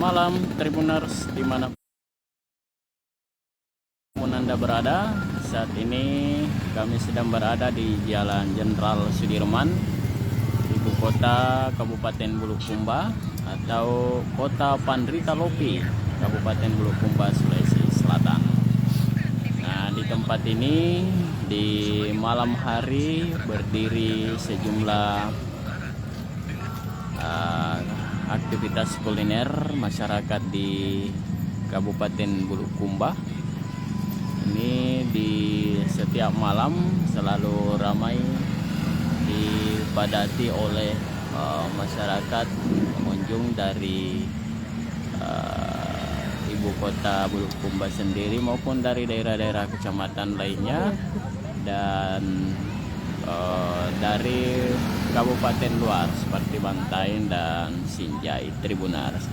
malam Tribuners dimanapun Anda berada. Saat ini kami sedang berada di Jalan Jenderal Sudirman, ibu kota Kabupaten Bulukumba atau Kota Pandrita Lopi, Kabupaten Bulukumba, Sulawesi Selatan. Nah, di tempat ini di malam hari berdiri sejumlah aktivitas kuliner masyarakat di Kabupaten Bulukumba. Ini di setiap malam selalu ramai dipadati oleh masyarakat pengunjung dari ibu kota Bulukumba sendiri maupun dari daerah-daerah kecamatan lainnya dan dari kabupaten luar seperti Bantaeng dan Sinjai. Tribuners,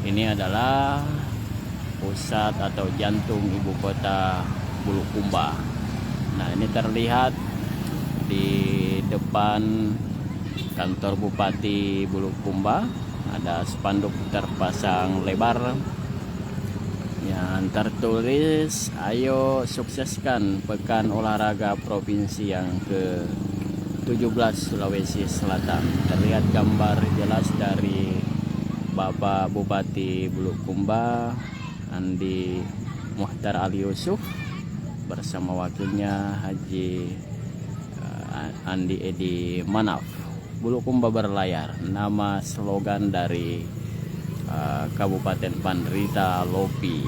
ini adalah pusat atau jantung ibu kota Bulukumba. Nah, ini terlihat di depan kantor Bupati Bulukumba ada spanduk terpasang lebar yang tertulis "Ayo sukseskan Pekan Olahraga Provinsi yang ke-17 Sulawesi Selatan". Terlihat gambar jelas dari Bapak Bupati Bulukumba Andi Muhtar Ali Yusuf bersama wakilnya Haji Andi Edi Manaf. Bulukumba berlayar, nama slogan dari Kabupaten Pandrita Lopi.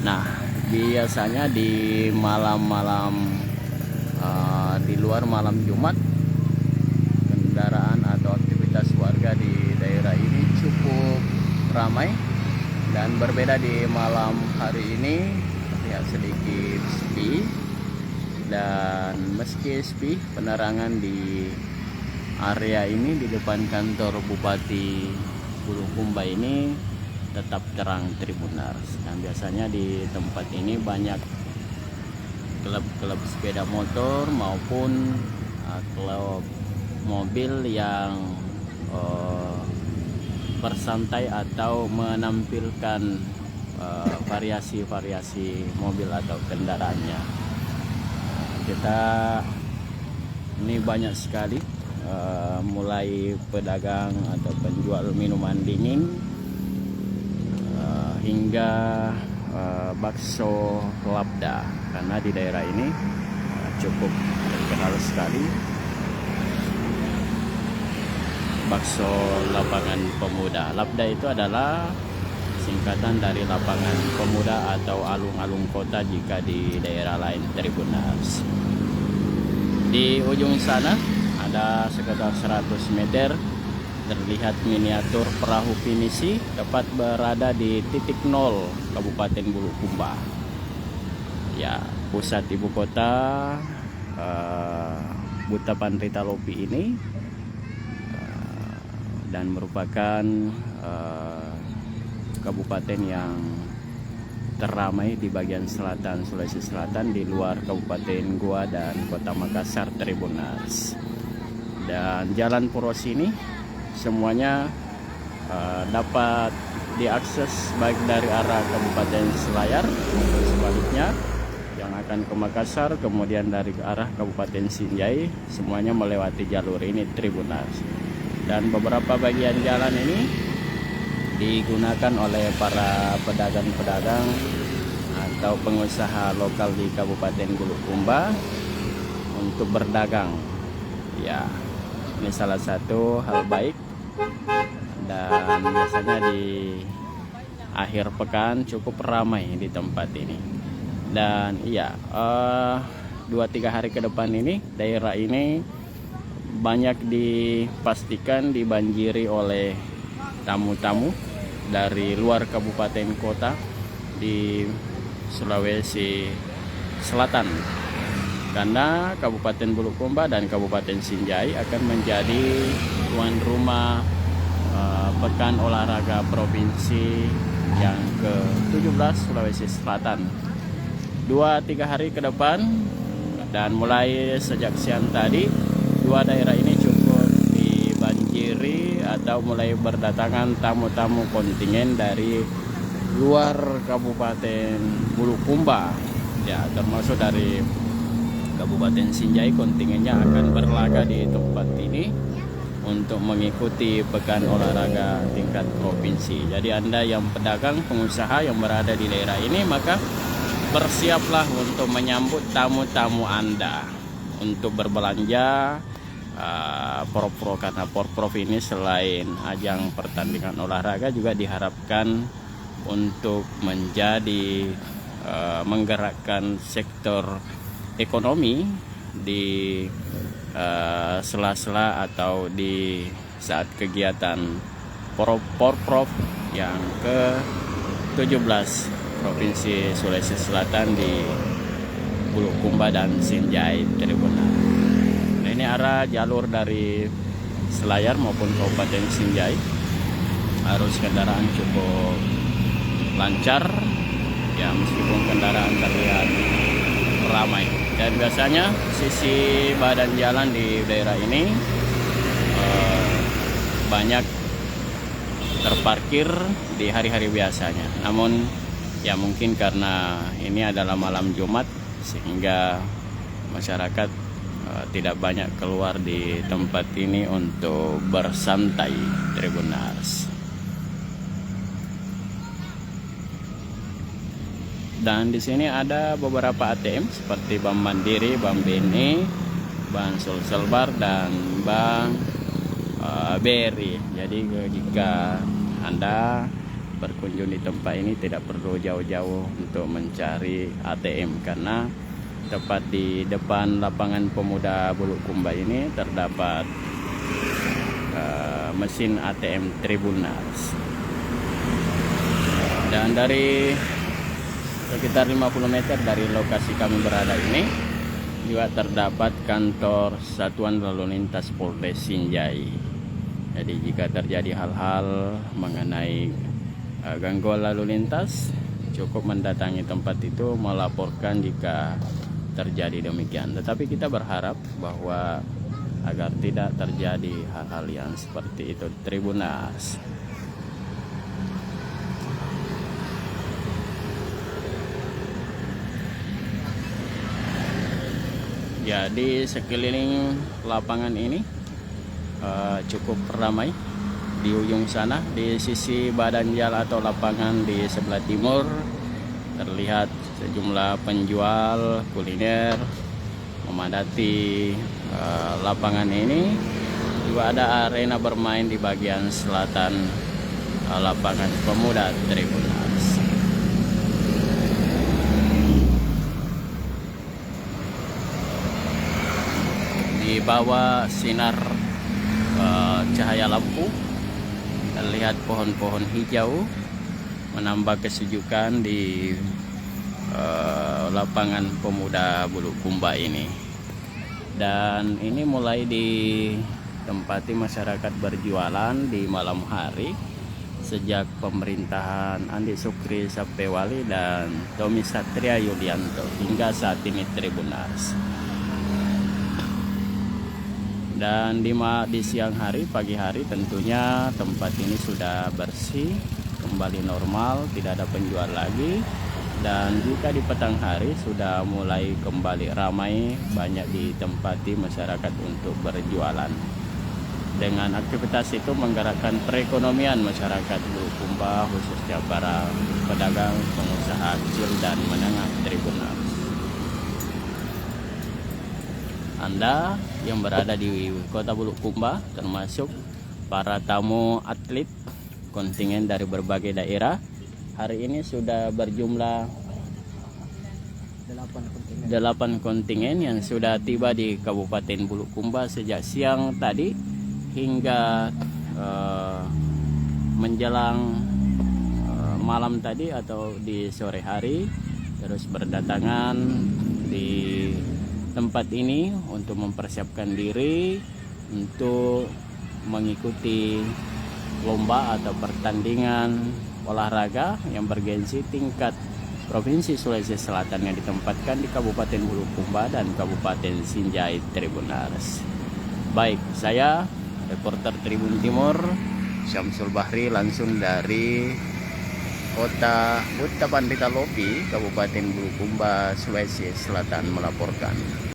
Nah, biasanya di malam-malam di luar malam Jumat, kendaraan atau aktivitas warga di daerah ini cukup ramai. Dan berbeda di malam hari ini, terlihat sedikit sepi. Dan meski sepi, penerangan di area ini di depan kantor Bupati Bulukumba ini tetap terang. Tribuners. Dan biasanya di tempat ini banyak klub-klub sepeda motor maupun klub mobil yang bersantai atau menampilkan variasi-variasi mobil atau kendaraannya. Kita ini banyak sekali mulai pedagang atau penjual minuman dingin hingga bakso labda, karena di daerah ini cukup terkenal sekali bakso lapangan pemuda. Labda itu adalah singkatan dari lapangan pemuda atau alun-alun kota jika di daerah lain. Tribuners, di ujung sana ada sekitar 100 meter terlihat miniatur perahu pinisi tepat berada di titik 0 Kabupaten Bulukumba. Ya, pusat ibu kota Buta Pandrita Lopi ini dan merupakan kabupaten yang teramai di bagian selatan Sulawesi Selatan di luar Kabupaten Goa dan Kota Makassar. Tribuners, dan jalan poros ini semuanya dapat diakses baik dari arah Kabupaten Selayar maupun sebaliknya yang akan ke Makassar, kemudian dari arah Kabupaten Sinjai, semuanya melewati jalur ini. Tribuners, dan beberapa bagian jalan ini digunakan oleh para pedagang-pedagang atau pengusaha lokal di Kabupaten Bulukumba untuk berdagang. Ya, ini salah satu hal baik, dan biasanya di akhir pekan cukup ramai di tempat ini. Dan iya, 2-3 hari ke depan ini daerah ini banyak dipastikan dibanjiri oleh tamu-tamu dari luar kabupaten kota di Sulawesi Selatan, karena Kabupaten Bulukumba dan Kabupaten Sinjai akan menjadi tuan rumah Pekan Olahraga Provinsi yang ke-17 Sulawesi Selatan. 2-3 hari ke depan, dan mulai sejak siang tadi, dua daerah ini cukup dibanjiri membanjiri atau mulai berdatangan tamu-tamu kontingen dari luar Kabupaten Bulukumba, ya, termasuk dari Kabupaten Sinjai. Kontingennya akan berlaga di tempat ini untuk mengikuti pekan olahraga tingkat provinsi. Jadi Anda yang pedagang, pengusaha yang berada di daerah ini, maka bersiaplah untuk menyambut tamu-tamu Anda untuk berbelanja. Porprov, karena Porprov ini selain ajang pertandingan olahraga juga diharapkan untuk menjadi menggerakkan sektor ekonomi di sela-sela atau di saat kegiatan Porprov yang ke-17 Provinsi Sulawesi Selatan di Bulukumba dan Sinjai Tribunal. Nah, ini arah jalur dari Selayar maupun Kabupaten Sinjai, arus kendaraan cukup lancar, ya, meskipun kendaraan terlihat ramai. Dan biasanya sisi badan jalan di daerah ini banyak terparkir di hari-hari biasanya. Namun ya mungkin karena ini adalah malam Jumat sehingga masyarakat tidak banyak keluar di tempat ini untuk bersantai, Tribunars. Dan di sini ada beberapa ATM seperti Bank Mandiri, Bank BNI, Bank Sulselbar, dan Bank BRI. Jadi jika Anda berkunjung di tempat ini tidak perlu jauh-jauh untuk mencari ATM, karena tepat di depan lapangan pemuda Bulukumba ini terdapat mesin ATM Tribunars. Dan dari sekitar 50 meter dari lokasi kami berada ini juga terdapat kantor Satuan Lalu Lintas Polres Sinjai. Jadi jika terjadi hal-hal mengenai gangguan lalu lintas, cukup mendatangi tempat itu melaporkan jika terjadi demikian. Tetapi kita berharap bahwa agar tidak terjadi hal-hal yang seperti itu, Tribunars. Ya, di sekeliling lapangan ini cukup ramai. Di ujung sana, di sisi badan jalan atau lapangan di sebelah timur, terlihat sejumlah penjual kuliner memadati lapangan ini. Juga ada arena bermain di bagian selatan lapangan pemuda Tribunars. Di bawah sinar cahaya lampu terlihat pohon-pohon hijau menambah kesejukan di lapangan pemuda Bulukumba ini. Dan ini mulai ditempati masyarakat berjualan di malam hari sejak pemerintahan Andi Sukri Sapewali dan Tommy Satria Yulianto hingga saat ini, Tribunars. Dan di siang hari, pagi hari tentunya tempat ini sudah bersih, kembali normal, tidak ada penjual lagi. Dan jika di petang hari sudah mulai kembali ramai, banyak ditempati masyarakat untuk berjualan. Dengan aktivitas itu menggerakkan perekonomian masyarakat Bulukumba, khususnya para pedagang, pengusaha kecil dan menengah, Tribunars. Anda yang berada di kota Bulukumba, termasuk para tamu atlet kontingen dari berbagai daerah, hari ini sudah berjumlah 8 kontingen yang sudah tiba di Kabupaten Bulukumba sejak siang tadi hingga menjelang malam tadi atau di sore hari, terus berdatangan di tempat ini untuk mempersiapkan diri untuk mengikuti lomba atau pertandingan olahraga yang bergengsi tingkat Provinsi Sulawesi Selatan yang ditempatkan di Kabupaten Bulukumba dan Kabupaten Sinjai, Tribunars. Baik, saya Reporter Tribun Timur Syamsul Bahri langsung dari Kota Buta Pandita Lopi, Kabupaten Bulukumba, Sulawesi Selatan melaporkan.